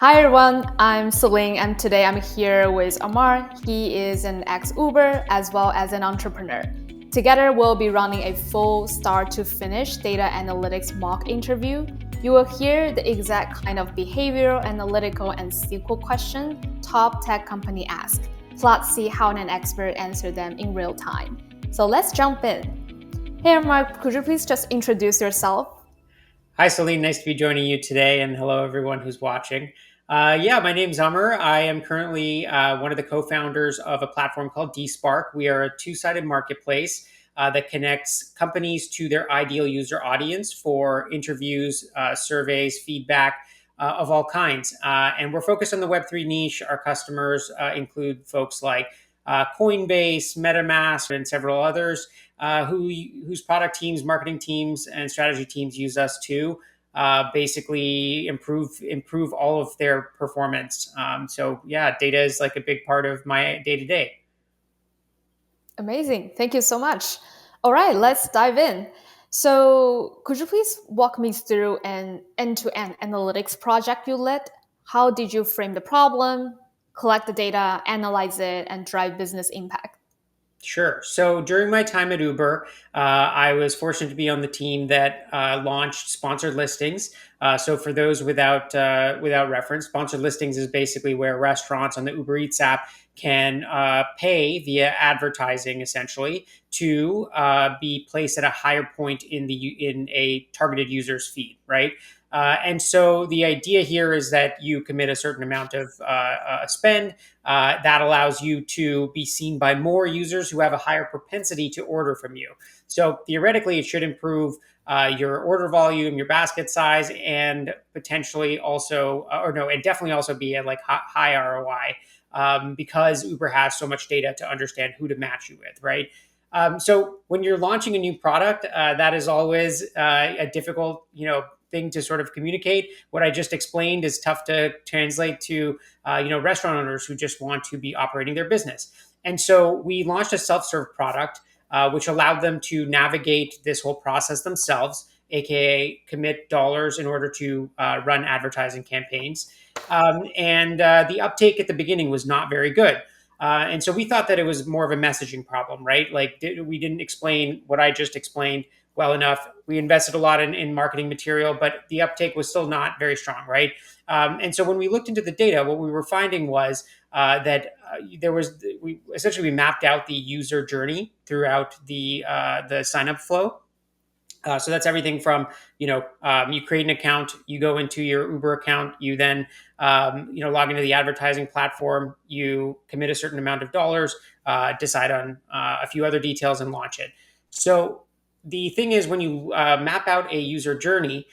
Hi everyone, I'm Celine and today I'm here with Amar. He is an ex-Uber as well as an entrepreneur. Together we'll be running a full start to finish data analytics mock interview. You will hear the exact kind of behavioral, analytical, and SQL question top tech company ask, plus see how an expert answer them in real time. So let's jump in. Hey Amar, could you please just introduce yourself? Hi, Celine. Nice to be joining you today, and hello, everyone who's watching. My name's Amar. I am currently one of the co founders of a platform called DeSpark. We are a two-sided marketplace that connects companies to their ideal user audience for interviews, surveys, feedback of all kinds. And we're focused on the Web3 niche. Our customers include folks like Coinbase, MetaMask, and several others whose product teams, marketing teams, and strategy teams use us to basically improve all of their performance. Data is like a big part of my day to day. Amazing. Thank you so much. All right, let's dive in. So, could you please walk me through an end to end analytics project you led? How did you frame the problem, collect the data, analyze it, and drive business impact? Sure. So during my time at Uber, I was fortunate to be on the team that launched sponsored listings. So for those without reference, sponsored listings is basically where restaurants on the Uber Eats app can pay via advertising, essentially, to be placed at a higher point in a targeted user's feed, right? And so the idea here is that you commit a certain amount of spend that allows you to be seen by more users who have a higher propensity to order from you. So theoretically, it should improve your order volume, your basket size, and potentially also, or no, it definitely also be at like high ROI because Uber has so much data to understand who to match you with, right? So when you're launching a new product, that is always a difficult, thing to sort of communicate. What I just explained is tough to translate to restaurant owners who just want to be operating their business. And so we launched a self-serve product, which allowed them to navigate this whole process themselves, aka commit dollars in order to run advertising campaigns. And the uptake at the beginning was not very good. And so we thought that it was more of a messaging problem, right? Like we didn't explain what I just explained well enough. We invested a lot in marketing material, but the uptake was still not very strong, right? And so when we looked into the data, what we were finding was that there was we mapped out the user journey throughout the sign up flow. So that's everything from you create an account, you go into your Uber account, you then log into the advertising platform, you commit a certain amount of dollars, decide on a few other details, and launch it. So the thing is, when you map out a user journey,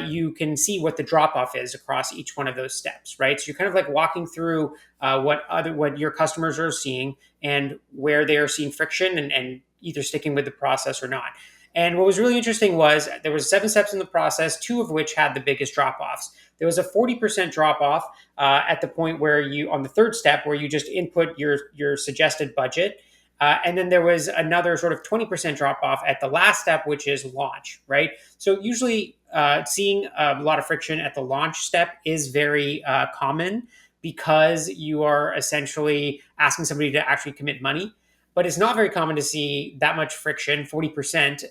you can see what the drop off is across each one of those steps, right? So you're kind of like walking through what your customers are seeing and where they are seeing friction and either sticking with the process or not. And what was really interesting was there was 7 steps in the process, two of which had the biggest drop offs. There was a 40% drop off at the point where you, on the third step, where you just input your suggested budget. And then there was another sort of 20% drop off at the last step, which is launch, right? So usually seeing a lot of friction at the launch step is very common because you are essentially asking somebody to actually commit money. But it's not very common to see that much friction, 40%,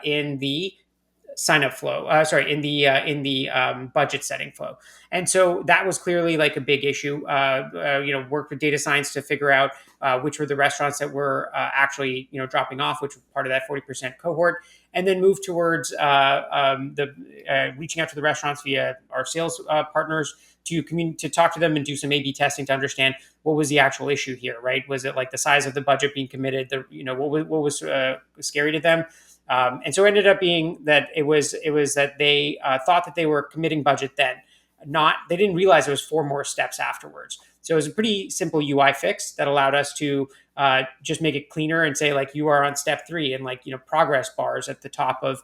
in the sign up flow. In the budget setting flow. And so that was clearly like a big issue. Worked with data science to figure out which were the restaurants that were actually dropping off, which were part of that 40% cohort, and then move towards the reaching out to the restaurants via our sales partners to talk to them and do some A/B testing to understand what was the actual issue here. Right? Was it like the size of the budget being committed? What was scary to them? And so it ended up being that it was that they thought that they were committing budget then, not they didn't realize there was 4 more steps afterwards. So it was a pretty simple UI fix that allowed us to just make it cleaner and say like you are on step 3 and like progress bars at the top of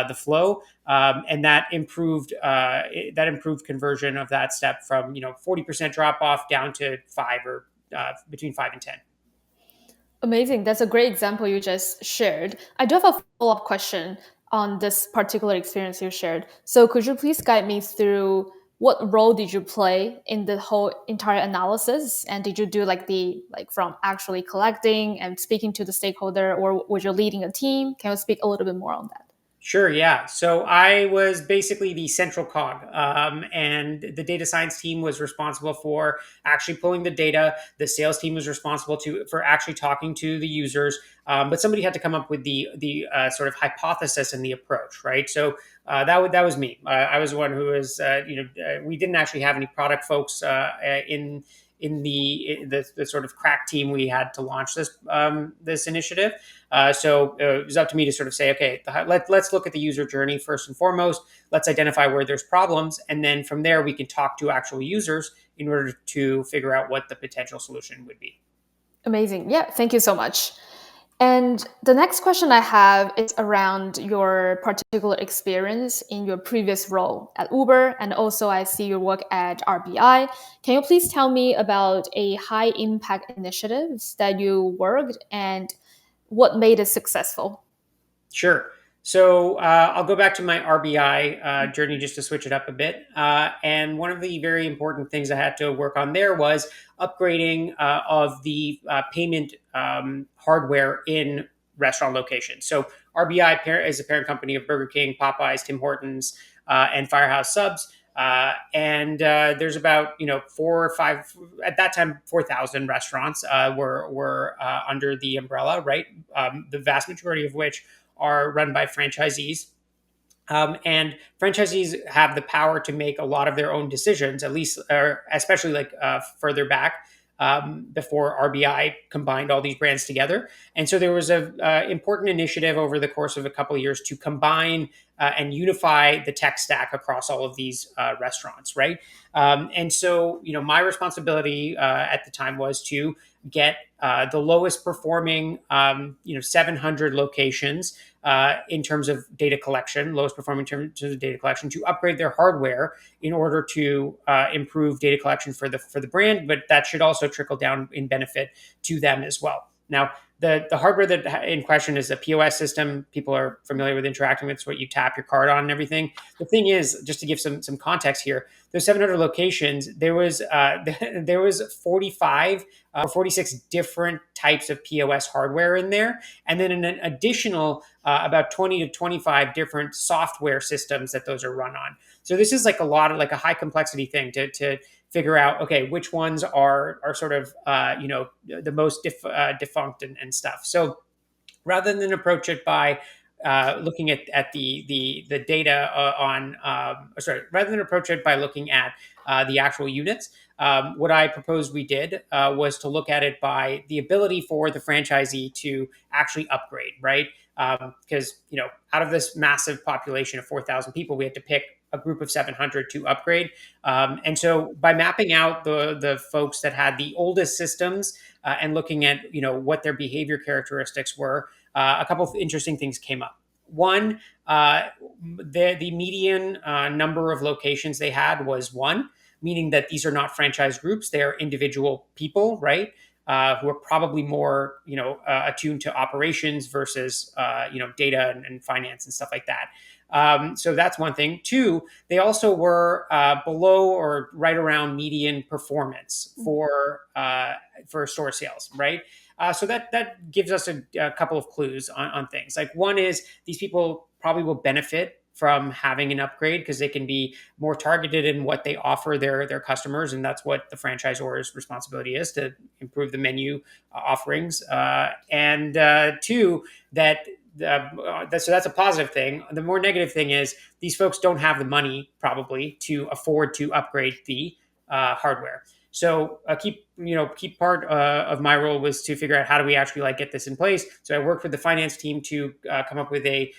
the flow, and that improved conversion of that step from 40% drop off down to 5 or between 5 and 10. Amazing. That's a great example you just shared. I do have a follow up question on this particular experience you shared. So, could you please guide me through what role did you play in the whole entire analysis? And did you do from actually collecting and speaking to the stakeholder, or was you leading a team? Can you speak a little bit more on that? Sure, yeah. So I was basically the central cog, and the data science team was responsible for actually pulling the data. The sales team was responsible for actually talking to the users. But somebody had to come up with the sort of hypothesis and the approach, right? So that was me. I was the one who was we didn't actually have any product folks in the sort of crack team we had to launch this initiative. So it was up to me to sort of say, okay, let's look at the user journey first and foremost. Let's identify where there's problems, and then from there we can talk to actual users in order to figure out what the potential solution would be. Amazing. Yeah, thank you so much. And the next question I have is around your particular experience in your previous role at Uber, and also I see your work at RBI. Can you please tell me about a high impact initiatives that you worked and what made it successful? Sure. So I'll go back to my RBI journey just to switch it up a bit. And one of the very important things I had to work on there was upgrading of the payment hardware in restaurant locations. So RBI is a parent company of Burger King, Popeyes, Tim Hortons, and Firehouse Subs. And there's about 4 or 5 at that time 4,000 restaurants were under the umbrella, right? The vast majority of which are run by franchisees. And franchisees have the power to make a lot of their own decisions, at least, or especially further back before RBI combined all these brands together. And so there was a important initiative over the course of a couple of years to combine and unify the tech stack across all of these restaurants, right? And so, my responsibility at the time was to get the lowest performing, 700 locations in terms of data collection, lowest performing in terms of data collection, to upgrade their hardware in order to improve data collection for the brand, but that should also trickle down in benefit to them as well. Now, the hardware that in question is a POS system. People are familiar with interacting with. It's what you tap your card on and everything. The thing is, just to give some context here, those 700 locations, there was 45 or 46 different types of POS hardware in there, and then an additional about 20 to 25 different software systems that those are run on. So this is like a high complexity thing to figure out, okay, which ones are sort of the most defunct and stuff. So rather than approach it by looking at the data rather than approach it by looking at the actual units, what I proposed we did was to look at it by the ability for the franchisee to actually upgrade, right? Because out of this massive population of 4,000 people, we had to pick a group of 700 to upgrade. And so by mapping out the folks that had the oldest systems and looking at what their behavior characteristics were, a couple of interesting things came up. One, the median number of locations they had was one, meaning that these are not franchise groups; they are individual people, right? Who are probably more, attuned to operations versus, data and finance and stuff like that. So that's one thing. Two, they also were below or right around median performance for store sales, right? So that gives us a couple of clues on things. Like, one is these people probably will benefit from having an upgrade because they can be more targeted in what they offer their customers, and that's what the franchisor's responsibility is, to improve the menu offerings. And two, so that's a positive thing. The more negative thing is these folks don't have the money probably to afford to upgrade the hardware. So a key part of my role was to figure out how do we actually get this in place. So I worked with the finance team to come up with a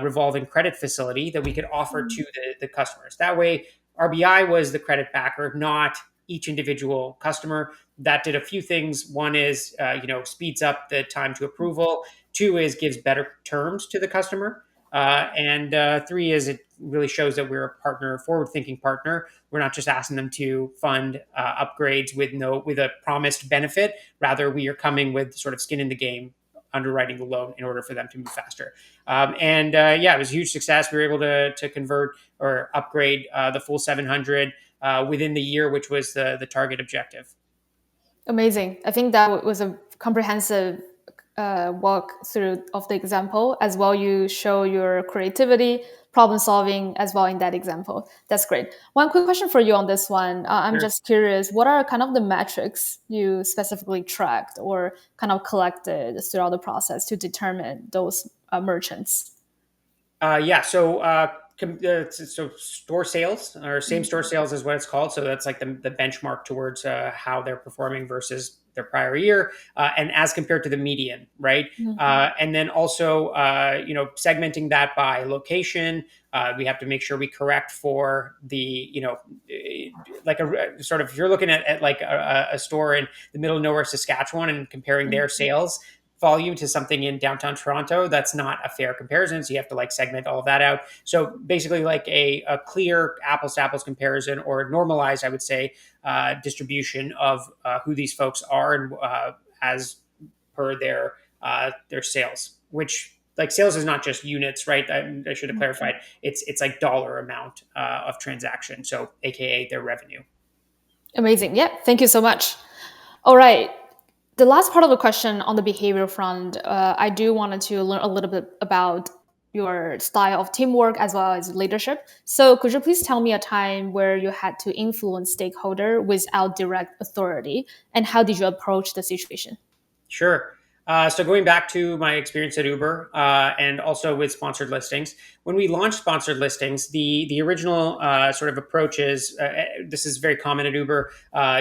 revolving credit facility that we could offer to the customers. That way, RBI was the credit backer, not each individual customer. That did a few things. One is speeds up the time to approval. Two is gives better terms to the customer. And three is it really shows that we're a partner, forward-thinking partner. We're not just asking them to fund upgrades with a promised benefit. Rather, we are coming with sort of skin in the game, underwriting the loan in order for them to move faster. It was a huge success. We were able to convert or upgrade the full 700 within the year, which was the target objective. Amazing. I think that was a comprehensive walk through of the example. As well, you show your creativity, problem solving as well in that example. That's great. One quick question for you on this one. I'm Sure. just curious, what are kind of the metrics you specifically tracked or kind of collected throughout the process to determine those merchants? Yeah. So store sales or same store sales is what it's called. So that's like the benchmark towards how they're performing versus their prior year, and as compared to the median, right? Mhm. And then also, segmenting that by location. We have to make sure we correct for the, like a sort of, if you're looking at like a store in the middle of nowhere, Saskatchewan, and comparing their sales volume to something in downtown Toronto, that's not a fair comparison. So you have to like segment all of that out. So basically, like a clear apples to apples comparison, or normalized, I would say, distribution of who these folks are, and as per their sales. Which, like, sales is not just units, right? I should have clarified. It's like dollar amount of transaction. So AKA their revenue. Amazing. Yeah. Thank you so much. All right. The last part of the question on the behavior front, I do wanted to learn a little bit about your style of teamwork as well as leadership. So, could you please tell me a time where you had to influence stakeholder without direct authority, and how did you approach the situation? Sure. So going back to my experience at Uber, and also with sponsored listings, when we launched sponsored listings, the original sort of approach is, this is very common at Uber.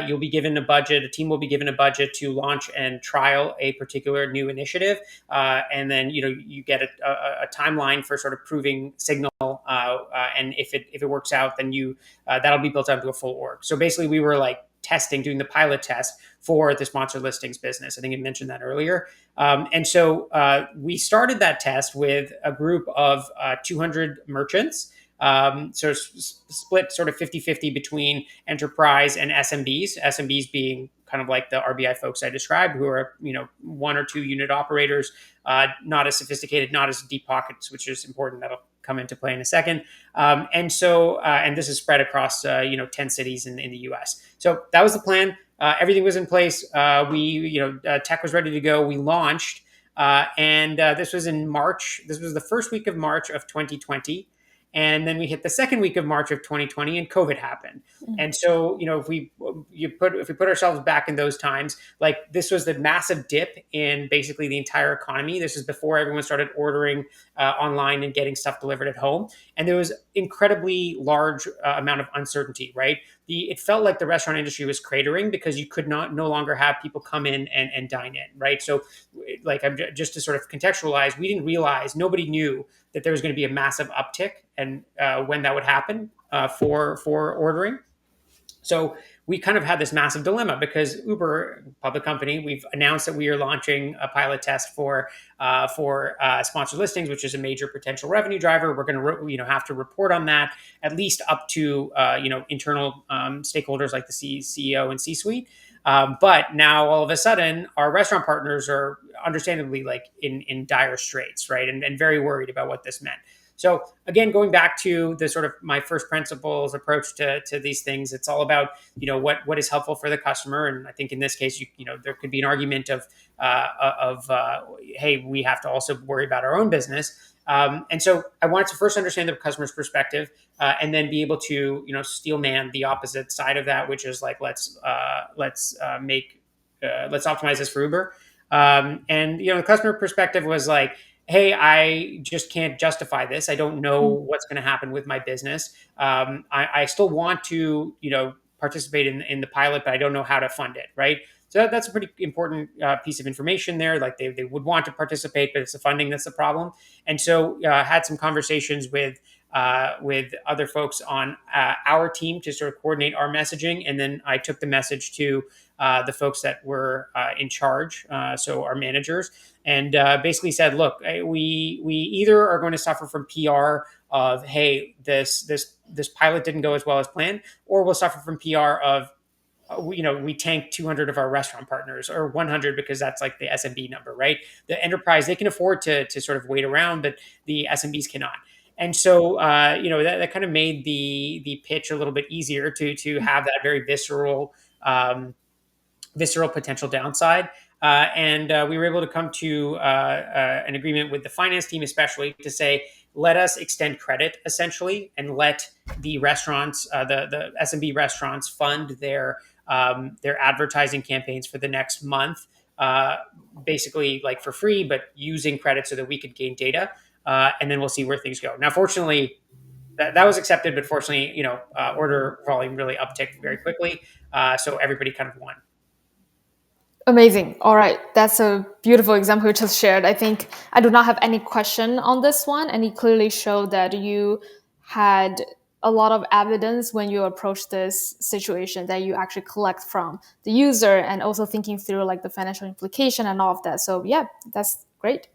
You'll be given a budget. A team will be given a budget to launch and trial a particular new initiative, and then you get a timeline for sort of proving signal. And if it works out, then that'll be built onto a full org. So basically, we were like doing the pilot test for the sponsored listings business. I think I mentioned that earlier. And so we started that test with a group of 200 merchants. Split sort of 50-50 between enterprise and SMBs being kind of like the RBI folks I described, who are, one or two unit operators, not as sophisticated, not as deep pockets, which is important. That'll come into play in a second. And this is spread across 10 cities in the US. So that was the plan. Everything was in place. Tech was ready to go. We launched, and this was in March. This was the first week of March of 2020. And then we hit the second week of March of 2020, and COVID happened. And so, if we put ourselves back in those times, like, this was the massive dip in basically the entire economy. This is before everyone started ordering online and getting stuff delivered at home, and there was incredibly large amount of uncertainty. Right, it felt like the restaurant industry was cratering because you could no longer have people come in and dine in. Right, so like, just to sort of contextualize, we didn't realize, nobody knew that there was going to be a massive uptick, and when that would happen for ordering. So we kind of had this massive dilemma because Uber, public company, we've announced that we are launching a pilot test for sponsored listings, which is a major potential revenue driver. We're going to have to report on that, at least up to internal stakeholders like the CEO and C-suite. But now all of a sudden, our restaurant partners are understandably like in dire straits, right, and very worried about what this meant. So again, going back to the sort of my first principles approach to these things, it's all about what is helpful for the customer. And I think in this case, there could be an argument of hey, we have to also worry about our own business. And so I wanted to first understand the customer's perspective, and then be able to steel man the opposite side of that, which is like, let's optimize this for Uber. And the customer perspective was like, hey, I just can't justify this. I don't know what's going to happen with my business. I still want to, participate in the pilot, but I don't know how to fund it. Right. So that's a pretty important piece of information there. Like, they would want to participate, but it's the funding that's the problem. And so I had some conversations with other folks on our team to sort of coordinate our messaging. And then I took the message to the folks that were in charge, so our managers, and basically said, look, we either are going to suffer from PR of, hey, this pilot didn't go as well as planned, or we'll suffer from PR of, we tanked 200 of our restaurant partners, or 100, because that's like the SMB number, right? The enterprise, they can afford to sort of wait around, but the SMBs cannot. And so that kind of made the pitch a little bit easier to have that very visceral potential downside. And we were able to come to an agreement with the finance team, especially to say, let us extend credit essentially, and let the restaurants, the SMB restaurants, fund their advertising campaigns for the next month, uh, basically like for free, but using credit so that we could gain data, and then we'll see where things go. Now, fortunately, that was accepted, but fortunately, order volume really upticked very quickly, so everybody kind of won. Amazing. All right. That's a beautiful example you just shared. I think I do not have any question on this one. And it clearly showed that you had a lot of evidence when you approach this situation that you actually collect from the user and also thinking through like the financial implication and all of that. So yeah, that's great.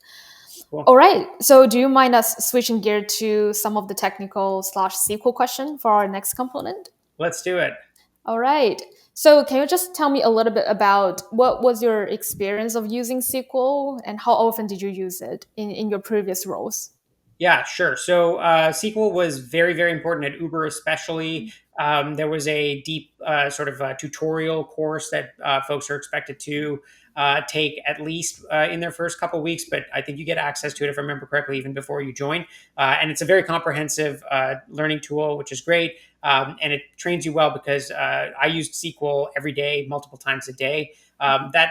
Cool. All right. So do you mind us switching gear to some of the technical slash SQL question for our next component? Let's do it. All right. So can you just tell me a little bit about what was your experience of using SQL and how often did you use it in your previous roles? Yeah, sure. So SQL was very, very important at Uber, especially. There was a deep sort of tutorial course that folks are expected to take at least in their first couple weeks, but I think you get access to it, if I remember correctly, even before you join. And it's a very comprehensive learning tool, which is great. And it trains you well because I used SQL every day, multiple times a day. That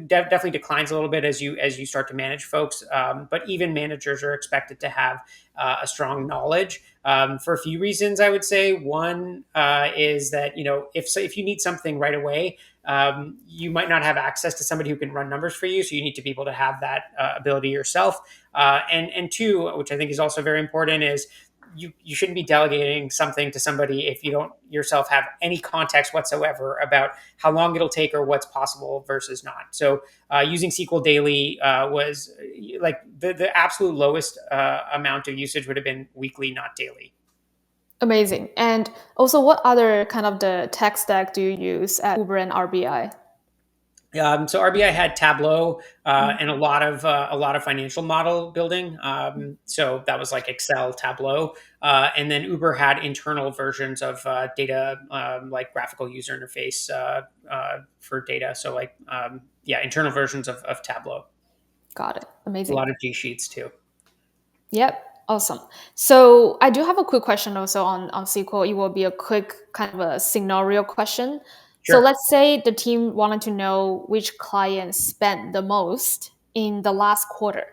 definitely declines a little bit as you start to manage folks, but even managers are expected to have a strong knowledge, for a few reasons. I would say one is that if you need something right away, you might not have access to somebody who can run numbers for you, so you need to be able to have that ability yourself. And two, which I think is also very important, is you shouldn't be delegating something to somebody if you don't yourself have any context whatsoever about how long it'll take or what's possible versus not. So using SQL daily was like the absolute lowest amount of usage would have been weekly, not daily. Amazing. And also, what other kind of the tech stack do you use at Uber and RBI? So RBI had Tableau and a lot of financial model building. So that was like Excel, Tableau, and then Uber had internal versions of data, like graphical user interface for data. So like yeah, internal versions of Tableau. Got it. A Amazing. lot of G sheets too. Yep. Awesome. So I do have a quick question also on SQL. It will be a quick kind of a scenario question. So Sure. let's say the team wanted to know which client spent the most in the last quarter.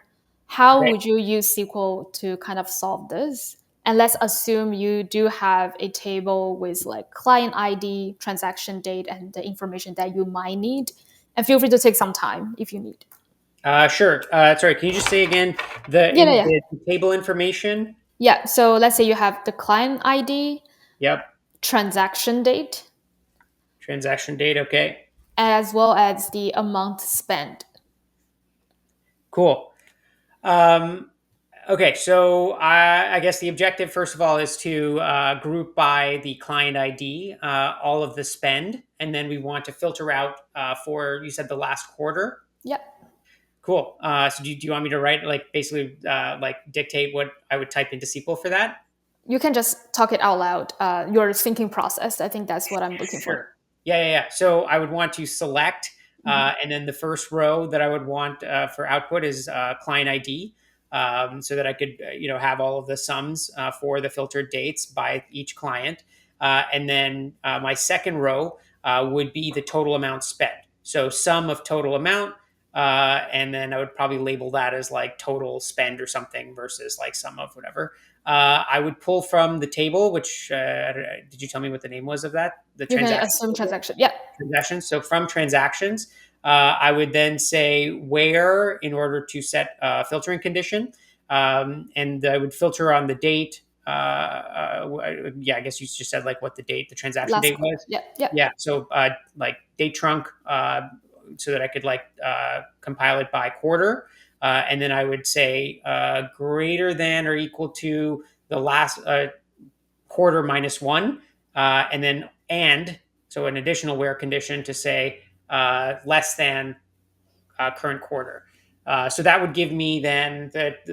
How Okay. would you use SQL to kind of solve this? And let's assume you do have a table with like client ID, transaction date, and the information that you might need. And feel free to take some time if you need. Sure. Sorry. Can you just say again Yeah, yeah, yeah. the table information? Yeah. So let's say you have the client ID, Yep. transaction date, Transaction date. Okay. as well as the amount spent. Cool. Um, Okay, so I guess the objective, first of all, is to group by the client ID all of the spend, and then we want to filter out for, you said, the last quarter. Yep. Cool. So do you want me to write, like, basically like dictate what I would type into SQL for that? You can just talk it out loud. Your thinking process. I think that's what I'm looking for. Sure. Yeah. So I would want to select, Mhm. and then the first row that I would want for output is client ID, so that I could, have all of the sums for the filtered dates by each client. And then my second row would be the total amount spent. So sum of total amount, and then I would probably label that as like total spend or something versus like sum of whatever. I would pull from the table, which did you tell me what the name was of that? The You can transaction assume table? transaction. Yep. Transactions. So from transactions, I would then say where in order to set a filtering condition. And I would filter on the date. Yeah, I guess you just said like what the date, the transaction Last date quarter. was. Yep. Yep. Yeah. So like date trunk, so that I could like compile it by quarter. And then I would say greater than or equal to the last quarter minus one, and then so an additional where condition to say less than current quarter. So that would give me then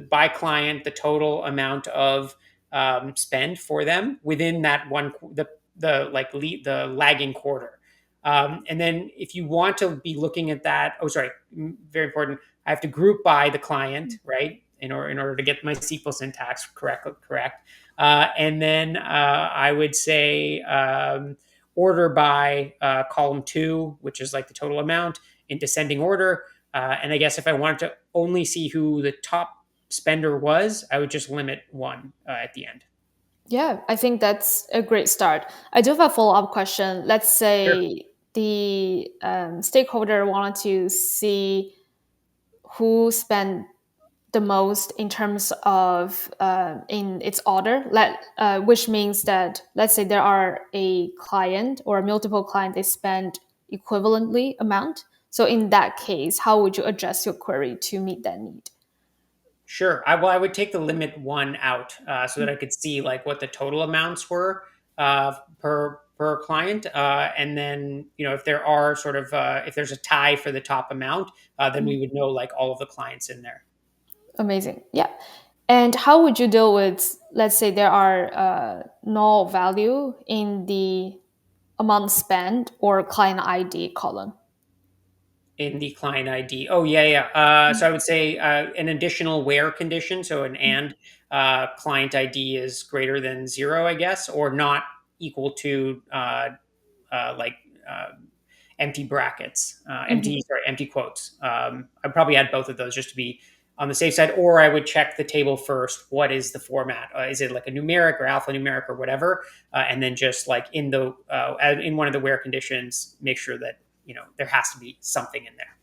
by client the total amount of spend for them within that the lagging quarter. And then if you want to be looking at that, oh sorry, very important. I have to group by the client, right? In order to get my SQL syntax correct. And then I would say order by column two, which is like the total amount in descending order. And I guess if I wanted to only see who the top spender was, I would just limit one at the end. Yeah, I think that's a great start. I do have a follow-up question. Let's Sure. say the stakeholder wanted to see who spent the most in terms of in its order, which means that let's say there are a client or multiple client they spend equivalently amount. So in that case, how would you adjust your query to meet that need? Sure. I would take the limit one out so that I could see like what the total amounts were per client, and then if there are if there's a tie for the top amount, then we would know like all of the clients in there. Amazing. Yeah. And how would you deal with, let's say, there are null value in the amount spent or client ID column? In the client ID. Oh yeah, yeah. So I would say an additional where condition. So an and client ID is greater than zero, I guess, or not equal to like uh, empty brackets, Mhm. empty quotes. I'd probably add both of those just to be on the safe side. Or I would check the table first. What is the format? Is it like a numeric or alphanumeric or whatever? And then just like in one of the where conditions, make sure that there has to be something in there.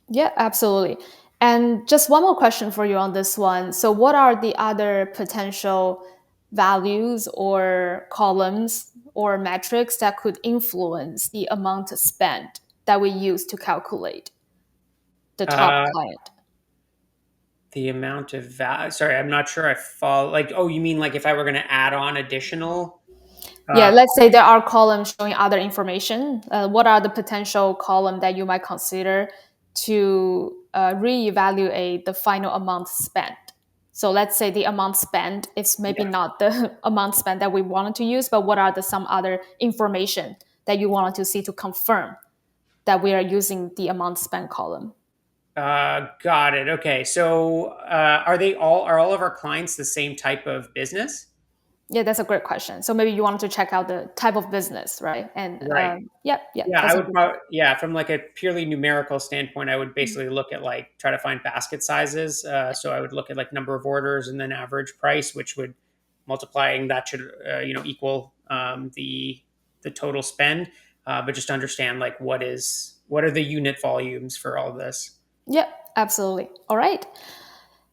Yeah, absolutely. And just one more question for you on this one. So, what are the other potential values or columns or metrics that could influence the amount spent that we use to calculate the top Uh, client? the amount of value. Sorry, I'm not sure I follow. Like, oh, you mean like if I were going to add on additional? Yeah, Uh, let's say there are columns showing other information. What are the potential column that you might consider to reevaluate the final amount spent? So let's say the amount spent is maybe yeah. not the amount spent that we wanted to use, but what are the some other information that you wanted to see to confirm that we are using the amount spent column? Got it. Okay. So, are all of our clients the same type of business? Yeah, that's a great question. So maybe you wanted to check out the type of business, right? And Right. yeah, Yeah, I that's a would good. probably, yeah, from like a purely numerical standpoint, I would basically look at like try to find basket sizes. So I would look at like number of orders and then average price, which would multiplying that should equal the total spend. But just to understand like what are the unit volumes for all this? Yeah, absolutely. All right.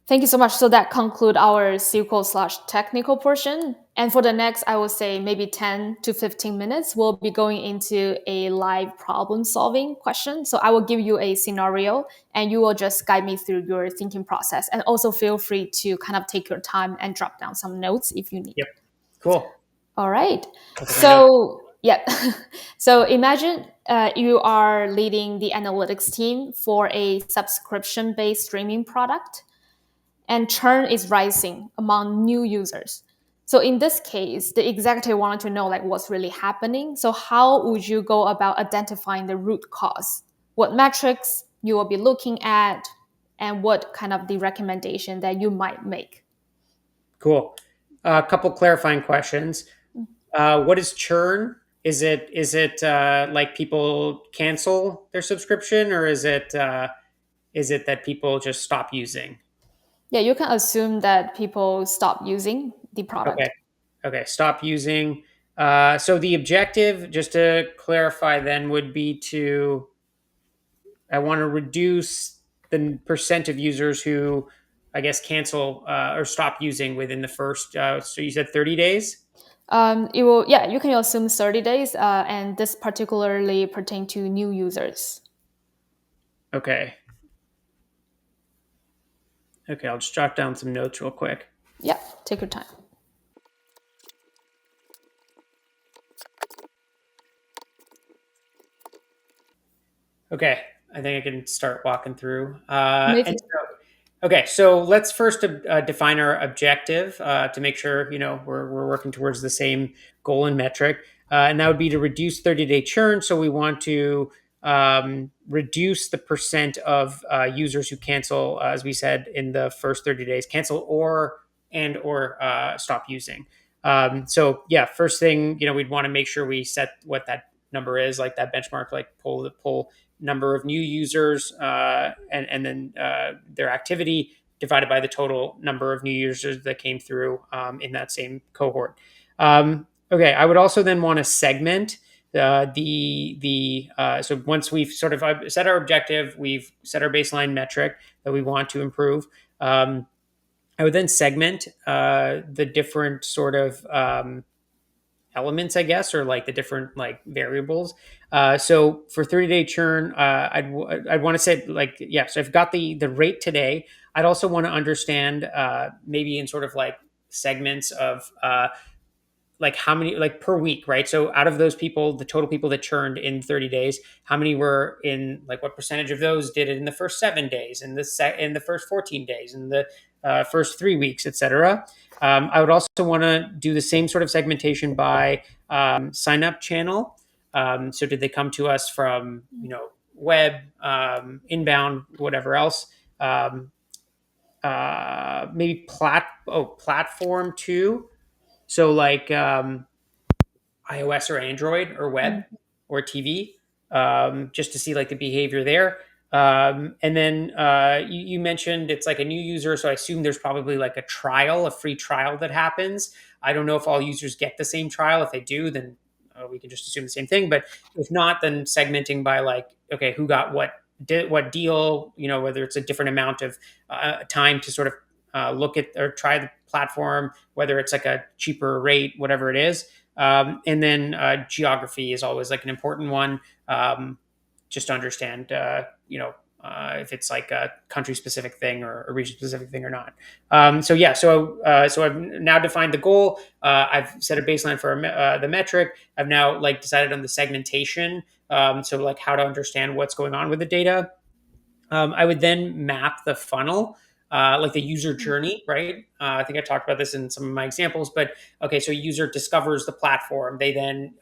Thank you so much. So that conclude our SQL/technical portion. And for the next, I would say maybe 10 to 15 minutes, we'll be going into a live problem solving question. So I will give you a scenario and you will just guide me through your thinking process. And also feel free to kind of take your time and drop down some notes if you need. Yep. Cool. All right. I'll take my notes. So, yeah. So imagine you are leading the analytics team for a subscription based streaming product and churn is rising among new users. So in this case, the executive wanted to know like what's really happening. So how would you go about identifying the root cause? What metrics you will be looking at and what kind of the recommendation that you might make? Cool. A couple clarifying questions. What is churn? Is it like people cancel their subscription, or is it that people just stop using? Yeah, you can assume that people stop using the Okay, product. okay, stop using. So the objective, just to clarify, then would be to I want to reduce the percent of users who I guess cancel or stop using within the first. So you said 30 days. It will, yeah, you can assume 30 days, and this particularly pertain to new users. Okay, okay, I'll just jot down some notes real quick. Yeah, take your time. Okay, I think I can start walking through. And Amazing. Okay, so let's first define our objective to make sure we're working towards the same goal and metric, and that would be to reduce 30-day churn. So we want to reduce the percent of users who cancel, as we said, in the first 30 days, cancel or stop using. So yeah, first thing we'd want to make sure we set what that number is, like that benchmark, like pull number of new users and then their activity divided by the total number of new users that came through in that same cohort. Okay, I would also then want to segment the so once we've sort of set our objective, we've set our baseline metric that we want to improve. I would then segment the different sort of elements, I guess, or like the different like variables. So for 30-day churn, I'd want to say like yeah. So I've got the rate today. I'd also want to understand maybe in sort of like segments of like how many like per week, right? So out of those people, the total people that churned in 30 days, how many were in like what percentage of those did it in the first 7 days, in the first 14 days, in the first 3 weeks, etc. I would also want to do the same sort of segmentation by sign up channel. So did they come to us from web, inbound, whatever else? Maybe platform too. So like iOS or Android or web or TV, just to see like the behavior there. And then you mentioned it's like a new user, so I assume there's probably like a free trial that happens. I don't know if all users get the same trial. If they do, then we can just assume the same thing. But if not, then segmenting by like, okay, who got what deal, whether it's a different amount of time to sort of look at or try the platform, whether it's like a cheaper rate, whatever it is. And then geography is always like an important one, just to understand, if it's like a country specific thing or a region specific thing or not. So yeah, so I've now defined the goal. I've set a baseline for the metric. I've now like decided on the segmentation. So like how to understand what's going on with the data. I would then map the funnel, like the user journey, right? I think I talked about this in some of my examples, but okay, so a user discovers the platform. They then,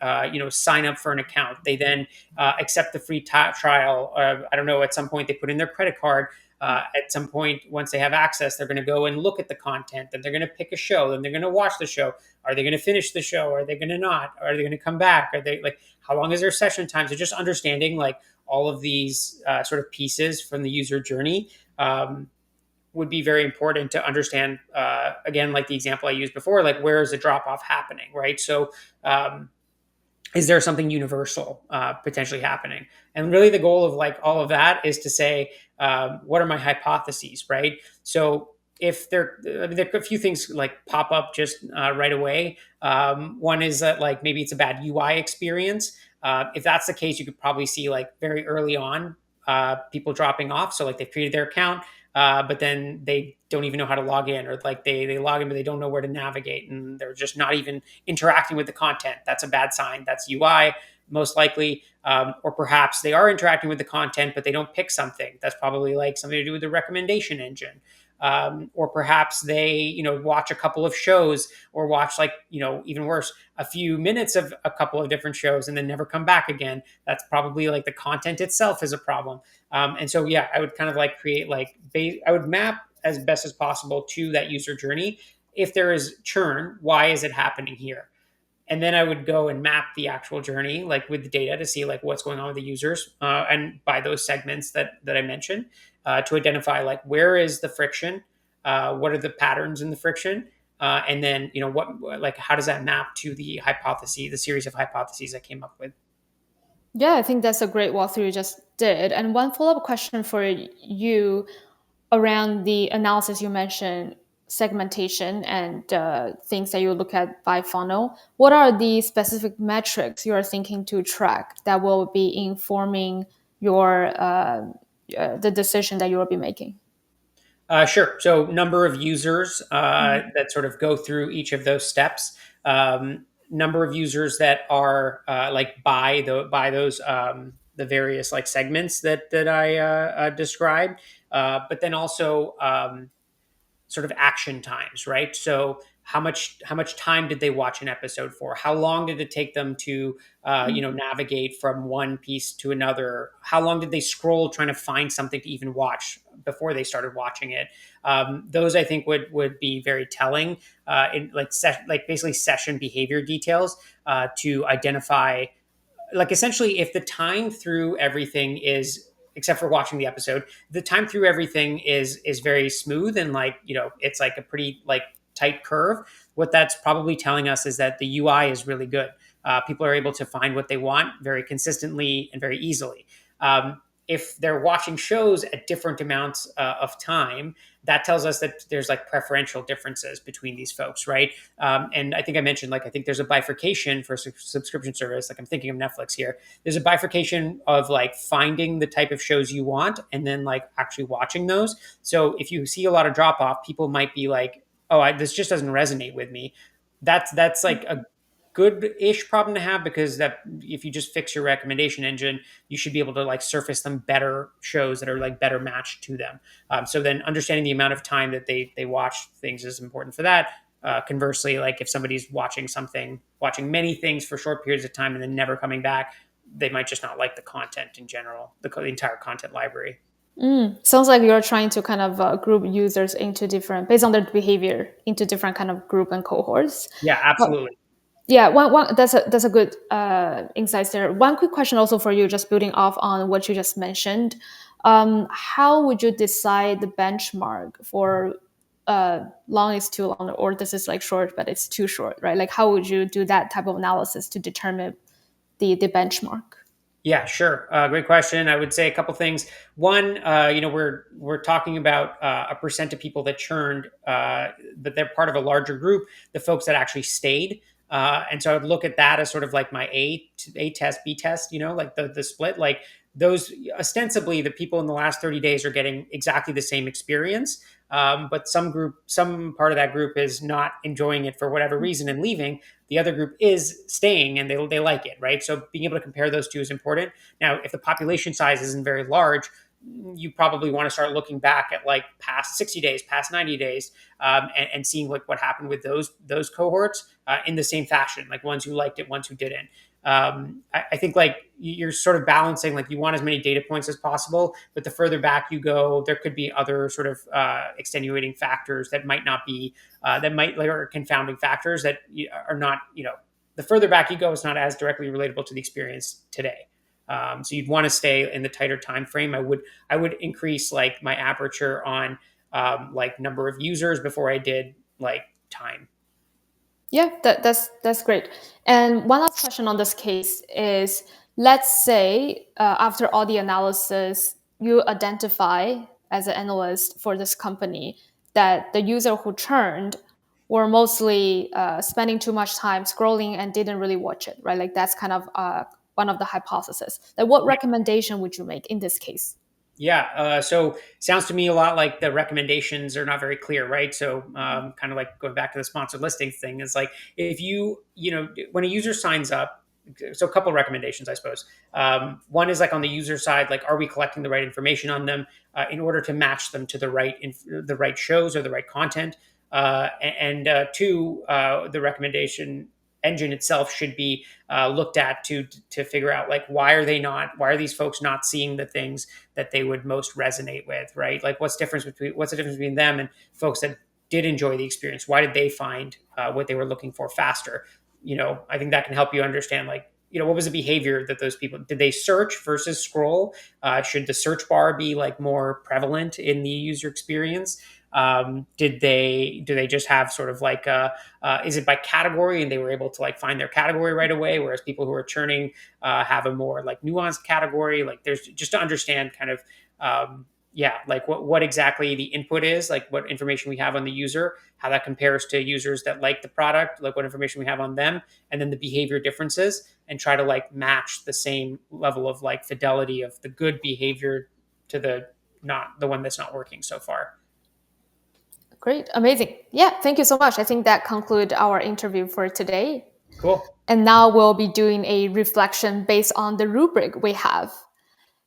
sign up for an account. They then accept the free trial. I don't know, at some point they put in their credit card. At some point, once they have access, they're going to go and look at the content. Then they're going to pick a show. Then they're going to watch the show. Are they going to finish the show? Are they going to not? Are they going to come back? Are they like, how long is their session time? So just understanding like all of these sort of pieces from the user journey would be very important to understand. Again, like the example I used before, like where is the drop off happening, right? So is there something universal potentially happening? And really, the goal of like all of that is to say, what are my hypotheses, right? So if there are a few things like pop up just right away. One is that like maybe it's a bad UI experience. If that's the case, you could probably see like very early on people dropping off. So like they've created their account, but then they don't even know how to log in, or like they log in but they don't know where to navigate, and they're just not even interacting with the content. That's a bad sign. That's UI most likely. Or perhaps they are interacting with the content but they don't pick something. That's probably like something to do with the recommendation engine. Or perhaps they watch a couple of shows, or watch like even worse, a few minutes of a couple of different shows and then never come back again. That's probably like the content itself is a problem. And so yeah, I would kind of like create like I would map as best as possible to that user journey. If there is churn, why is it happening here? And then I would go and map the actual journey, like with the data, to see like what's going on with the users, and by those segments that I mentioned, to identify like where is the friction, what are the patterns in the friction, and then what like how does that map to the hypothesis, the series of hypotheses I came up with. Yeah, I think that's a great walkthrough you just did. And one follow up question for you around the analysis you mentioned, segmentation and things that you look at by funnel. What are the specific metrics you are thinking to track that will be informing your the decision that you will be making? Sure. So number of users that sort of go through each of those steps. Number of users that are like buy those. the various like segments that I described, but then also sort of action times, right? So how much time did they watch an episode for? How long did it take them to navigate from one piece to another? How long did they scroll trying to find something to even watch before they started watching it? Those I think would be very telling in like basically session behavior details to identify like essentially if the time through everything is except for watching the episode, the time through everything is very smooth and like it's like a pretty like tight curve. What that's probably telling us is that the UI is really good. People are able to find what they want very consistently and very easily. If they're watching shows at different amounts of time, that tells us that there's like preferential differences between these folks, right? And I think I mentioned, like, I think there's a bifurcation for subscription service. Like, I'm thinking of Netflix here. There's a bifurcation of like finding the type of shows you want and then like actually watching those. So if you see a lot of drop off, people might be like, oh, this just doesn't resonate with me. That's like a good-ish problem to have because that if you just fix your recommendation engine, you should be able to like surface them better shows that are like better matched to them. So then understanding the amount of time that they watch things is important for that. Conversely, like if somebody's watching many things for short periods of time and then never coming back, they might just not like the content in general, the entire content library. Sounds like you're trying to kind of group users into different, based on their behavior, into different kind of group and cohorts. Yeah, absolutely. Yeah, one that's a good insights there. One quick question also for you, just building off on what you just mentioned. How would you decide the benchmark for long is too long, or this is like short but it's too short, right? Like how would you do that type of analysis to determine the benchmark? Yeah, sure. Great question. I would say a couple things. One, we're talking about a percent of people that churned, but they're part of a larger group. The folks that actually stayed, and so I would look at that as sort of like my A test, B test. Like the split. Like those ostensibly, the people in the last 30 days are getting exactly the same experience, but some part of that group is not enjoying it for whatever reason and leaving. The other group is staying and they like it, right? So being able to compare those two is important. Now, if the population size isn't very large, you probably want to start looking back at like past 60 days, past 90 days, and seeing like what happened with those cohorts in the same fashion, like ones who liked it, ones who didn't. I think like you're sort of balancing, like you want as many data points as possible, but the further back you go, there could be other sort of extenuating factors that might not be that might like or confounding factors that are not the further back you go, it's not as directly relatable to the experience today. So you'd want to stay in the tighter time frame. I would increase like my aperture on like number of users before I did like time. Yeah, that's great. And one last question on this case is, let's say after all the analysis, you identify as an analyst for this company that the user who churned were mostly spending too much time scrolling and didn't really watch it, right? Like that's kind of one of the hypotheses. Like, what recommendation would you make in this case? Yeah. So sounds to me a lot like the recommendations are not very clear, right? So kind of like going back to the sponsored listing thing is like if when a user signs up, so a couple of recommendations, I suppose. One is like on the user side, like are we collecting the right information on them in order to match them to the right shows or the right content? And two, the recommendation engine itself should be looked at to figure out like why are these folks not seeing the things that they would most resonate with, right? Like what's the difference between them and folks that did enjoy the experience? Why did they find what they were looking for faster? I think that can help you understand like what was the behavior that those people did. They search versus scroll? Should the search bar be like more prevalent in the user experience? Do they just have sort of like is it by category and they were able to like find their category right away, whereas people who are churning have a more like nuanced category? Like there's just to understand kind of like what exactly the input is, like what information we have on the user, how that compares to users that like the product, like what information we have on them, and then the behavior differences, and try to like match the same level of like fidelity of the good behavior to the one that's not working so far. Great, amazing. Yeah, thank you so much. I think that concludes our interview for today. Cool. And now we'll be doing a reflection based on the rubric we have.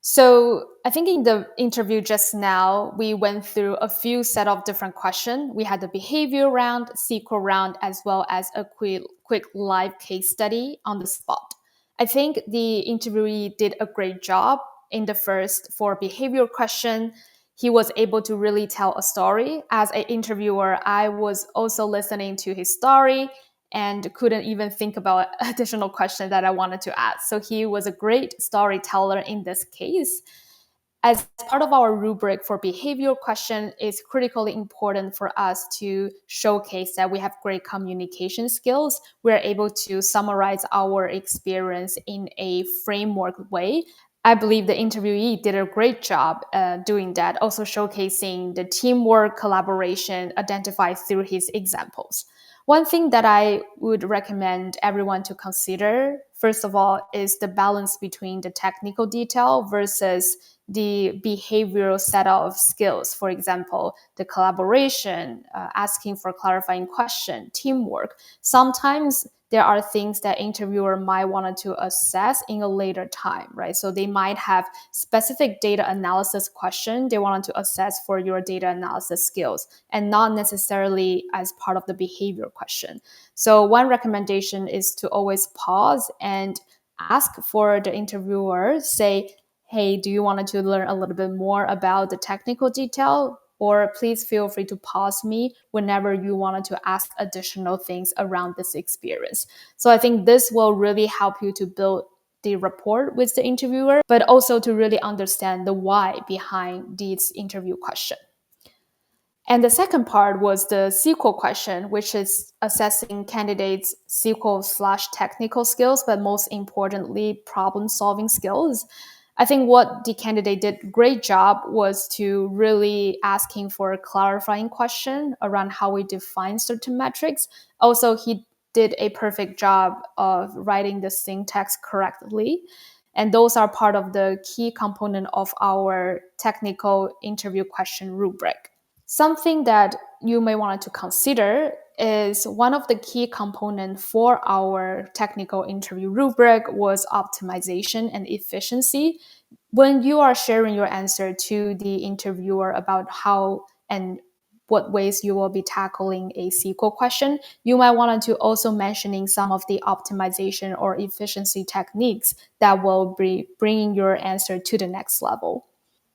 So I think in the interview just now, we went through a few set of different questions. We had the behavior round, SQL round, as well as a quick live case study on the spot. I think the interviewee did a great job in the first for behavioral question. He was able to really tell a story. As an interviewer, I was also listening to his story and couldn't even think about additional question that I wanted to ask. So he was a great storyteller in this case. As part of our rubric for behavioral question, it's critically important for us to showcase that we have great communication skills. We're able to summarize our experience in a framework way. I believe the interviewee did a great job doing that, also showcasing the teamwork, collaboration identified through his examples. One thing that I would recommend everyone to consider, first of all, is the balance between the technical detail versus the behavioral set of skills. For example, the collaboration, asking for clarifying question, teamwork. Sometimes there are things that interviewer might want to assess in a later time, right? So they might have specific data analysis question they wanted to assess for your data analysis skills and not necessarily as part of the behavior question. So one recommendation is to always pause and ask for the interviewer, say, hey, do you want to learn a little bit more about the technical detail? Or please feel free to pause me whenever you wanted to ask additional things around this experience. So I think this will really help you to build the rapport with the interviewer, but also to really understand the why behind these interview questions. And the second part was the SQL question, which is assessing candidates' SQL/ technical skills, but most importantly, problem solving skills. I think what the candidate did great job was to really asking for a clarifying question around how we define certain metrics. Also, he did a perfect job of writing the syntax correctly. And those are part of the key component of our technical interview question rubric. Something that you may want to consider is one of the key components for our technical interview rubric was optimization and efficiency. When you are sharing your answer to the interviewer about how and what ways you will be tackling a SQL question, you might want to also mentioning some of the optimization or efficiency techniques that will be bringing your answer to the next level.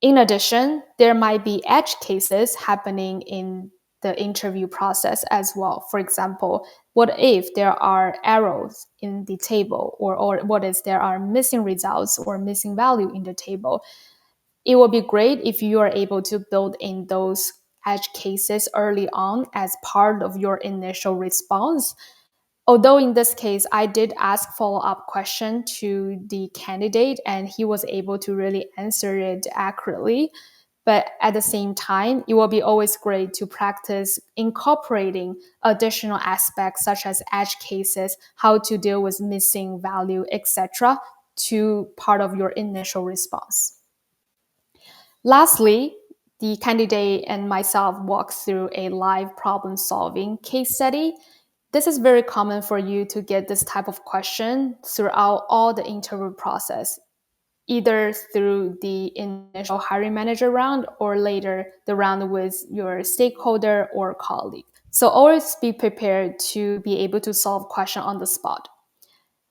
In addition, there might be edge cases happening in the interview process as well. For example, what if there are errors in the table, or what if there are missing results or missing value in the table? It will be great if you are able to build in those edge cases early on as part of your initial response. Although in this case, I did ask follow-up question to the candidate and he was able to really answer it accurately. But at the same time, it will be always great to practice incorporating additional aspects such as edge cases, how to deal with missing value, etc., to part of your initial response. Lastly, the candidate and myself walked through a live problem solving case study. This is very common for you to get this type of question throughout all the interview process, either through the initial hiring manager round or later the round with your stakeholder or colleague. So always be prepared to be able to solve question on the spot.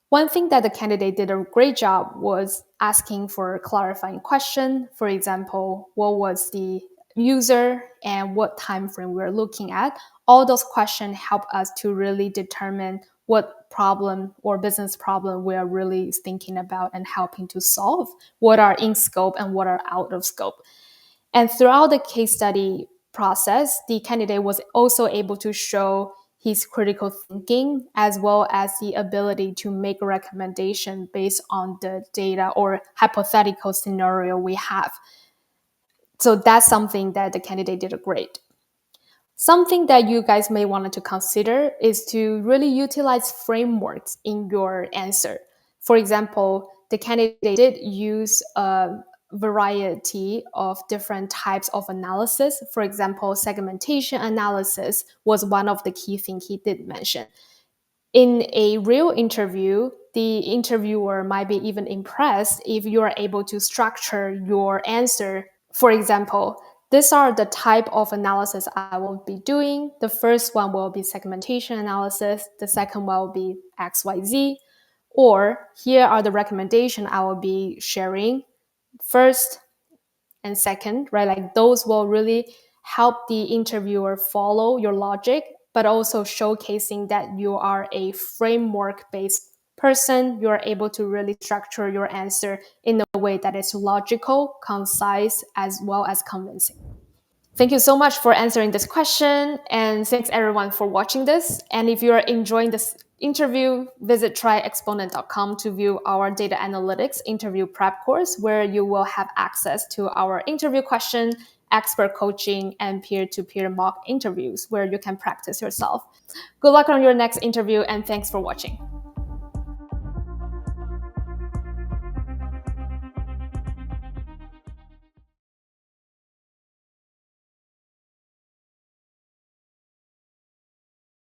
One thing that the candidate did a great job was asking for a clarifying question. For example, what was the user and what time frame we're looking at? All those questions help us to really determine what problem or business problem we are really thinking about and helping to solve, what are in scope and what are out of scope. And throughout the case study process, the candidate was also able to show his critical thinking as well as the ability to make a recommendation based on the data or hypothetical scenario we have. So that's something that the candidate did great. Something that you guys may want to consider is to really utilize frameworks in your answer. For example, the candidate did use a variety of different types of analysis. For example, segmentation analysis was one of the key things he did mention. In a real interview, the interviewer might be even impressed if you are able to structure your answer. For example, these are the type of analysis I will be doing. The first one will be segmentation analysis. The second one will be XYZ. Or here are the recommendations I will be sharing. First and second, right? Like those will really help the interviewer follow your logic, but also showcasing that you are a framework based person. You're able to really structure your answer in a way that is logical, concise, as well as convincing. Thank you so much for answering this question. And thanks everyone for watching this. And if you're enjoying this interview, visit tryexponent.com to view our data analytics interview prep course, where you will have access to our interview question, expert coaching, and peer-to-peer mock interviews where you can practice yourself. Good luck on your next interview, and thanks for watching.